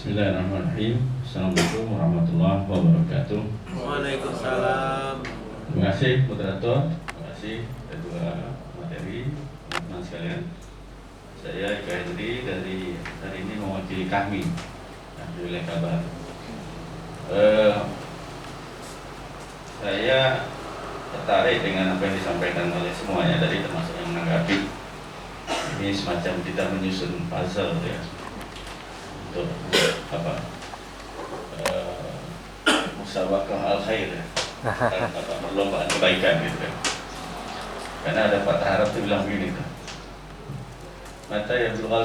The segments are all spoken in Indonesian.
Bismillahirrahmanirrahim. Assalamualaikum warahmatullahi wabarakatuh. Waalaikumsalam. Terima kasih moderator, terima kasih kedua materi teman-teman sekalian. Saya Eka Hendri dari hari ini mewakili kami di wilayah Kalbar. Saya tertarik dengan apa yang disampaikan oleh semuanya tadi, termasuk yang menanggapi. Ini semacam kita menyusun puzzle ya, untuk musabaqah al-khair ya, perlombaan kebaikan gitu kan. Karena ada patah Arab itu bilang begini tuh, mata yang berlual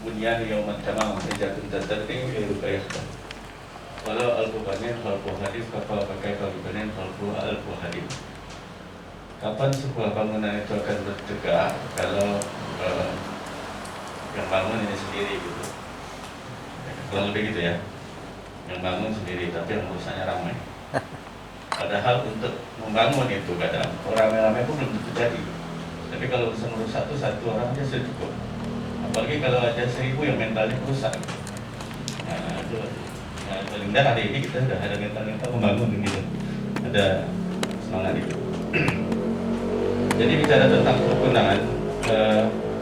bunyan yaumat tamam jatuh tertentu itu kayak kalau al-bubanin khalqu hadis kapal pakai al-bubanin khalqu al-buhadim. Kapan sebuah bangunan itu akan bertegak kalau yang bangun ini sendiri gitu, kurang lebih gitu ya, yang bangun sendiri tapi yang urusannya ramai. Padahal untuk membangun itu kadang orang ramai pun belum tentu jadi. Tapi kalau urusan satu orang aja sudah cukup. Apalagi kalau ada 1000 yang mentalnya rusak. Nah itu, ya, paling tidak hari ini kita sudah ada mental membangun gitu, ada semangat itu. Jadi bicara tentang kerukunan,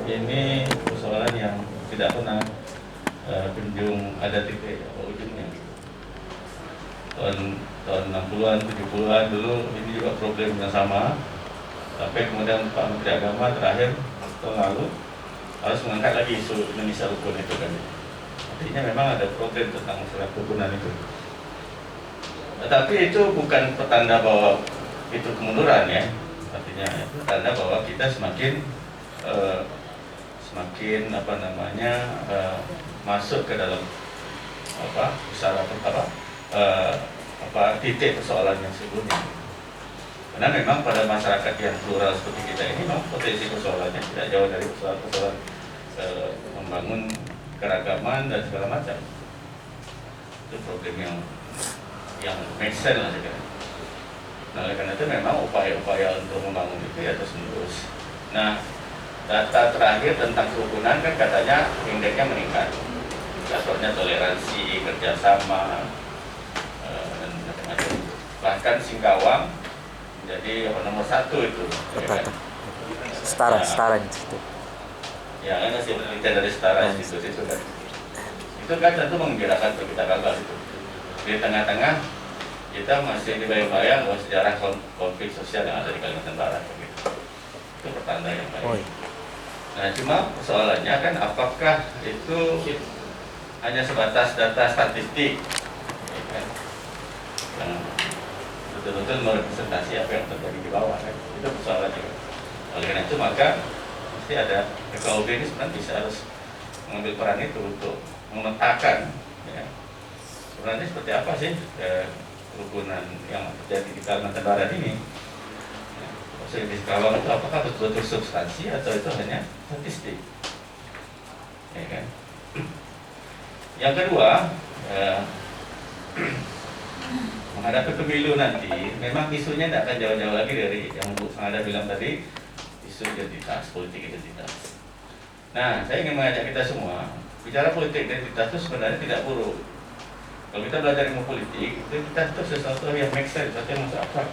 ini persoalan yang tidak pernah kunjung ada titik ujungnya. Tahun 60-an, 70-an dulu ini juga problem yang sama. Sampai kemudian Pak Menteri Agama terakhir tahun lalu harus mengangkat lagi isu Indonesia rukun itu kan. Artinya memang ada problem tentang masalah kerukunan itu. Tapi itu bukan petanda bahwa itu kemunduran ya. Artinya itu tanda bahwa kita semakin masuk ke dalam titik persoalan yang sebelumnya. Karena memang pada masyarakat yang plural seperti kita ini memang potensi persoalannya tidak jauh dari persoalan membangun keragaman dan segala macam. Itu problem yang make sense lah saya kira. Nah, oleh karena itu memang upaya-upaya untuk membangun itu ya terus-menerus. Nah, data terakhir tentang kerukunan kan katanya indeksnya meningkat. Contohnya toleransi, kerjasama, dan macam-macam. Bahkan Singkawang jadi nomor 1 itu. Ya kan? Setara di situ. Ya, kan hasil penelitian dari Setara Institute itu kan. Itu kan tentu menggembirakan untuk kita Kalbar itu. Di tengah-tengah kita masih dibayang-bayang bahwa sejarah konflik sosial yang ada di Kalimantan Barat gitu. Itu pertanda yang baik. Nah, cuma persoalannya kan apakah itu hanya sebatas data statistik ya kan? Yang betul-betul merepresentasi apa yang terjadi di bawah kan? Itu persoalannya kan? Oleh karena itu maka mesti ada EKUB ini sebenarnya harus mengambil peran itu untuk memetakan ya, sebenarnya seperti apa sih kerukunan yang terjadi di Kalimantan Barat ini. Di Singkawang itu apakah betul-betul substansi atau itu hanya statistik, ya kan? Yang kedua, menghadapi pemilu nanti, memang isunya tidak akan jauh-jauh lagi dari yang Bu Sangada bilang tadi, isu identitas, politik identitas. Nah, saya ingin mengajak kita semua, bicara politik identitas itu sebenarnya tidak buruk. Kalau kita belajar ilmu politik, identitas itu sesuatu yang make sense, sesuatu yang masuk akal.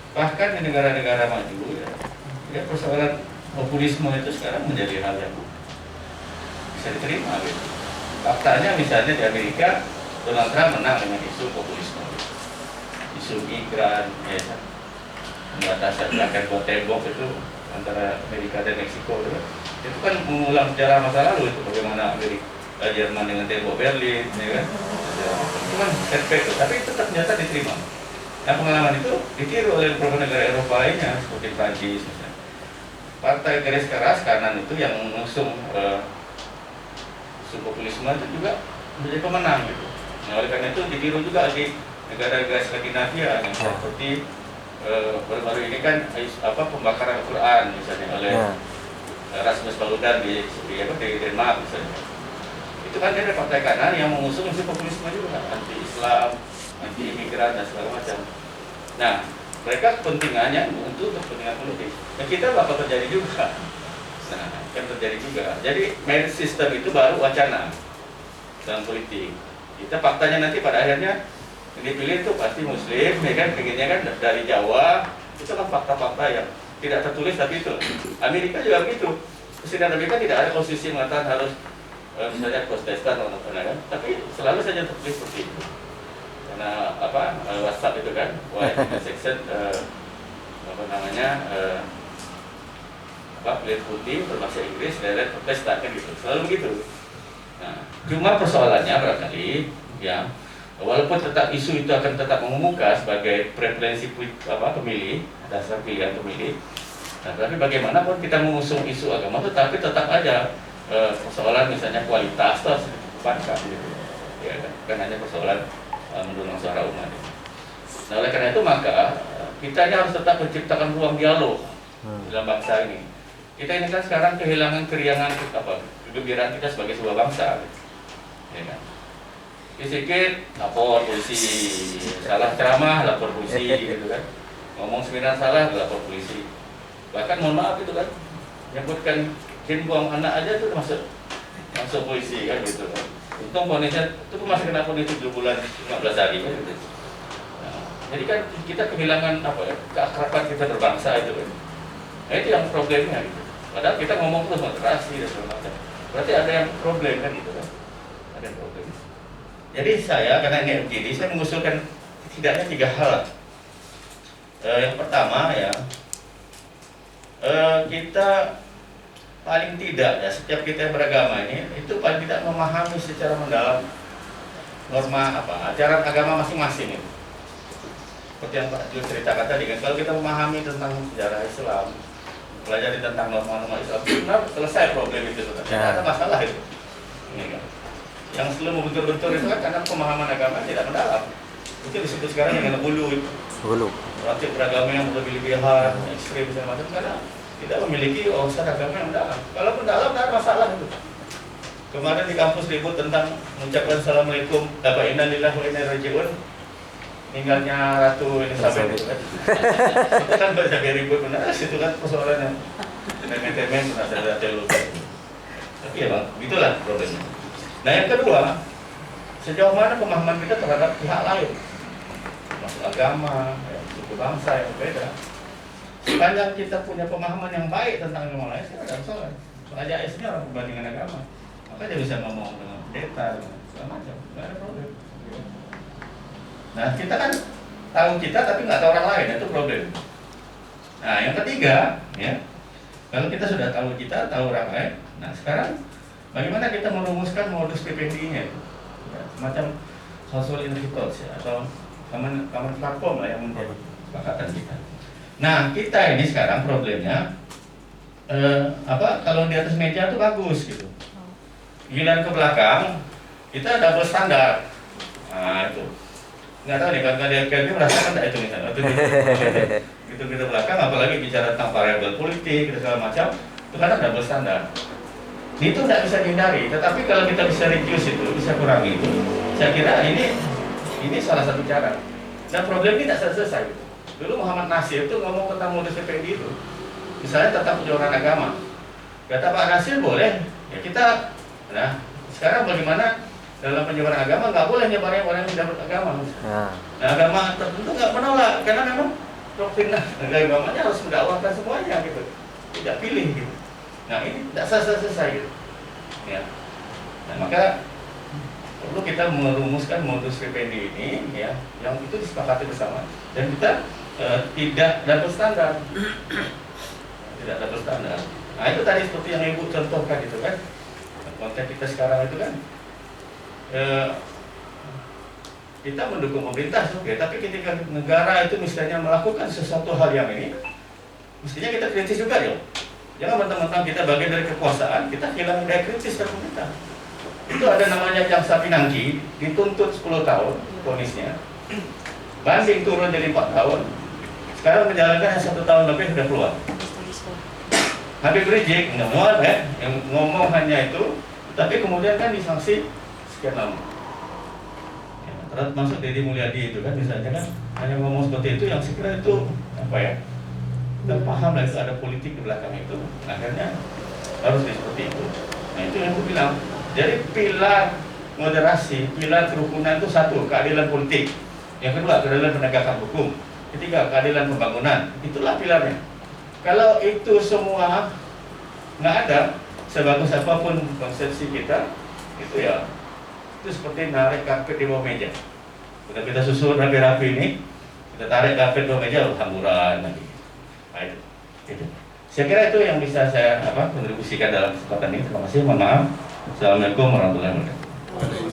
Bahkan di negara-negara maju ya persoalan populisme itu sekarang menjadi hal yang bisa diterima gitu. Faktanya misalnya di Amerika Donald Trump menang dengan isu populisme, isu migran, ya, pembatasan akan buat tembok itu antara Amerika dan Meksiko itu kan mengulang sejarah masa lalu itu, bagaimana Amerika Jerman dengan tembok Berlin, ya kan? Itu kan setback, tapi itu ternyata diterima. Nah, pengalaman itu ditiru oleh beberapa negara Eropa lainnya seperti Prancis misalnya. Partai garis keras kanan itu yang mengusung isu populisme itu juga menjadi pemenang gitu. Nah, oleh karena itu ditiru juga di negara-negara Skandinavia yang seperti baru-baru ini kan pembakaran Al-Quran misalnya oleh Rasmus Paludan di Denmark misalnya. Itu kan ada partai kanan yang mengusung isu populisme juga, anti-Islam, anti-imigran dan segala macam. Nah, mereka kepentingannya untuk kepentingan politik. Dan kita bakal terjadi juga. Nah, akan terjadi juga. Jadi merit system itu baru wacana. dalam politik. Kita faktanya nanti pada akhirnya yang dipilih itu pasti Muslim, ya kan, pengennya kan dari Jawa. Itu kan fakta-fakta yang tidak tertulis, tapi itu Amerika juga begitu. Presiden Amerika tidak ada konstitusi yang mengatakan harus misalnya Protestan atau apa kan, tapi selalu saja tertulis seperti itu. Karena apa WhatsApp itu kan, white section apa namanya kulit putih berbahasa Inggris, direct Protestan kan gitu, selalu begitu. Nah, cuma persoalannya barangkali ya, walaupun tetap isu itu akan tetap mengemuka sebagai preferensi pemilih, dasar pilihan pemilih. Nah, tapi bagaimanapun kita mengusung isu agama, tetapi tetap aja persoalan misalnya kualitas harus dikedepankan gitu. Ya kan hanya persoalan mendulang suara umat. Nah, oleh karena itu maka kita ini harus tetap menciptakan ruang dialog dalam bangsa ini. Kita ini kan sekarang kehilangan keriangan kegembiraan kita sebagai sebuah bangsa. Ya kan? Sedikit lapor polisi, salah ceramah lapor polisi gitu kan. Ngomong seminar salah lapor polisi. Bahkan mohon maaf itu kan, menyebutkan jin buang anak aja itu masuk polisi kan gitu kan. Untung ponisnya itu masih kena ponis 7 bulan 15 hari kan gitu. Nah, jadi kan kita kehilangan keakraban kita berbangsa itu kan. Nah, itu yang problemnya gitu. Padahal kita ngomong terus moderasi dan segala macam. Berarti ada yang problem kan gitu kan. Ada yang problem. Jadi saya karena ini MGD, saya mengusulkan setidaknya 3 hal. Yang pertama ya, kita paling tidak ya setiap kita yang beragama ini itu paling tidak memahami secara mendalam norma ajaran agama masing-masing itu. Seperti yang Pak Jul ceritakan tadi kan, kalau kita memahami tentang sejarah Islam, pelajari tentang norma-norma Islam, benar selesai problem itu sudah. Tidak ada masalah itu. Ini kan. Yang selalu membentur-bentur itu kan karena pemahaman agama tidak mendalam. Itu disebut sekarang dengan hulu. Praktik beragama yang berlebihan, ekstrim segala macam karena tidak memiliki wawasan agama yang mendalam. Kalau mendalam tidak ada masalah itu. Kemarin di kampus ribut tentang mengucapkan assalamualaikum, inna lillahi wa inna ilaihi raji'un. Meninggalnya Ratu Elizabeth itu kan. Itu kan banyak ribut benar, itu kan persoalannya. Temen-temen ada teologi. Tapi ya bang, itulah problemnya. Nah yang kedua, sejauh mana pemahaman kita terhadap pihak lain, masuk agama, suku bangsa yang berbeda. Sepanjang kita punya pemahaman yang baik tentang agama lain, tidak ada masalah. Soalnya AS-nya orang perbandingan agama, maka dia bisa ngomong dengan pendeta, segala macam, tidak ada problem. Nah kita kan tahu kita tapi nggak tahu orang lain, itu problem. Nah yang ketiga, ya, kalau kita sudah tahu kita, tahu orang lain, nah sekarang bagaimana kita merumuskan modus PPD-nya itu, ya, semacam household indicators ya, atau common platform lah yang menjadi kesepakatan kita. Nah kita ini sekarang problemnya kalau di atas meja itu bagus gitu, giliran ke belakang kita double standar. Nah itu nggak tahu nih kalau dia KLB merasakan tidak itu misalnya itu kita belakang, apalagi bicara tentang variabel politik dan segala macam, itu kadang double standar. Itu tidak bisa dihindari, tetapi kalau kita bisa reduce itu, bisa kurangi itu, saya kira ini salah satu cara. Dan problem ini tidak selesai. Dulu Muhammad Nasir itu ngomong tentang modus PPD itu, misalnya tentang penjualan agama. Kata Pak Nasir boleh, ya kita. Nah sekarang bagaimana dalam penyebaran agama nggak boleh nyebarin orang yang tidak beragama. Nah agama tertentu nggak menolak karena memang doktrin agamanya harus mendakwahkan semuanya gitu, tidak pilih gitu. Nah ini tidak selesai gitu. Ya. Nah maka perlu kita merumuskan modus PPD ini ya, yang itu disepakati bersama dan kita tidak double standar, tidak double standar. Nah itu tadi seperti yang Ibu contohkan itu kan, konteks kita sekarang itu kan kita mendukung pemerintah, oke, tapi ketika negara itu misalnya melakukan sesuatu hal yang ini, mestinya kita kritis juga ya. Jangan mentang-mentang kita bagian dari kekuasaan, kita hilang daya kritis dari pemerintah. Itu ada namanya Jaksa Pinangki, dituntut 10 tahun vonisnya, banding turun jadi 4 tahun. Sekarang menjalankan 1 tahun lebih sudah keluar. Habib Rizik ngomong yang ngomong hanya itu, tapi kemudian kan disanksi sekian lama. Ya, termasuk Deddy Mulyadi itu kan misalnya kan hanya ngomong seperti itu, yang sekiranya itu kita paham lah itu ada politik di belakang itu, akhirnya harus seperti itu. Nah itu yang aku bilang. Jadi pilar moderasi, pilar kerukunan itu satu, keadilan politik. Yang kedua, keadilan penegakan hukum. Ketiga, keadilan pembangunan. Itulah pilarnya. Kalau itu semua nggak ada, sebagus apapun konsepsi kita, itu ya, itu seperti narik karpet di bawah meja. Udah kita susun rapi-rapi ini, kita tarik karpet di bawah meja, hamburan lagi. Nah, itu. Saya kira itu yang bisa saya kontribusikan dalam kesempatan ini. Terima kasih, mohon maaf. Assalamualaikum warahmatullahi wabarakatuh.